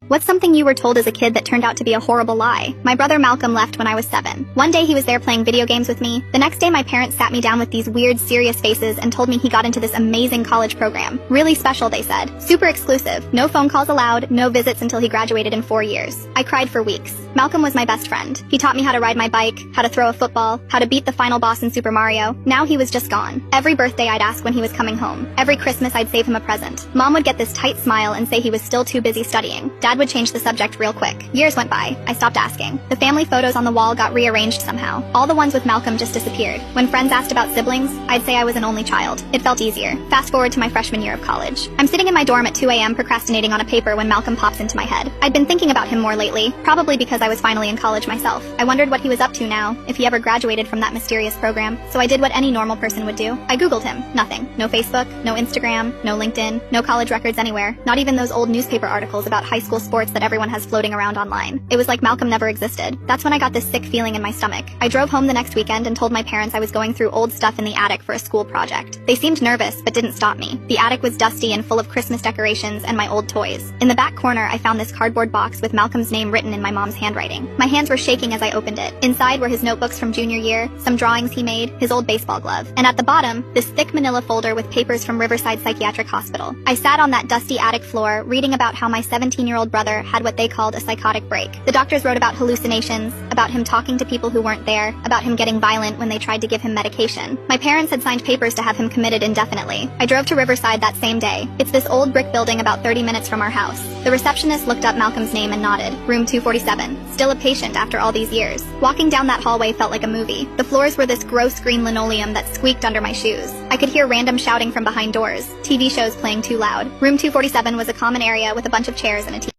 What's something you were told as a kid that turned out to be a horrible lie? My brother Malcolm left when I was 7. One day he was there playing video games with me. The next day my parents sat me down with these weird, serious faces and told me he got into this amazing college program. Really special, they said. Super exclusive. No phone calls allowed, no visits until he graduated in 4 years. I cried for weeks. Malcolm was my best friend. He taught me how to ride my bike, how to throw a football, how to beat the final boss in Super Mario. Now he was just gone. Every birthday I'd ask when he was coming home. Every Christmas I'd save him a present. Mom would get this tight smile and say he was still too busy studying. Dad would change the subject real quick. Years went by. I stopped asking. The family photos on the wall got rearranged somehow. All the ones with Malcolm just disappeared. When friends asked about siblings, I'd say I was an only child. It felt easier. Fast forward to my freshman year of college. I'm sitting in my dorm at 2 a.m. procrastinating on a paper when Malcolm pops into my head. I'd been thinking about him more lately, probably because I was finally in college myself. I wondered what he was up to now, if he ever graduated from that mysterious program. So I did what any normal person would do. I googled him. Nothing. No Facebook, no Instagram, no LinkedIn, no college records anywhere. Not even those old newspaper articles about high school sports that everyone has floating around online. It was like Malcolm never existed. That's when I got this sick feeling in my stomach. I drove home the next weekend and told my parents I was going through old stuff in the attic for a school project. They seemed nervous, but didn't stop me. The attic was dusty and full of Christmas decorations and my old toys. In the back corner, I found this cardboard box with Malcolm's name written in my mom's handwriting. My hands were shaking as I opened it. Inside were his notebooks from junior year, some drawings he made, his old baseball glove, and at the bottom, this thick manila folder with papers from Riverside Psychiatric Hospital. I sat on that dusty attic floor, reading about how my 17-year-old brother had what they called a psychotic break. The doctors wrote about hallucinations, about him talking to people who weren't there, about him getting violent when they tried to give him medication. My parents had signed papers to have him committed indefinitely. I drove to Riverside that same day. It's this old brick building about 30 minutes from our house. The receptionist looked up Malcolm's name and nodded. Room 247. Still a patient after all these years. Walking down that hallway felt like a movie. The floors were this gross green linoleum that squeaked under my shoes. I could hear random shouting from behind doors. TV shows playing too loud. Room 247 was a common area with a bunch of chairs and a TV.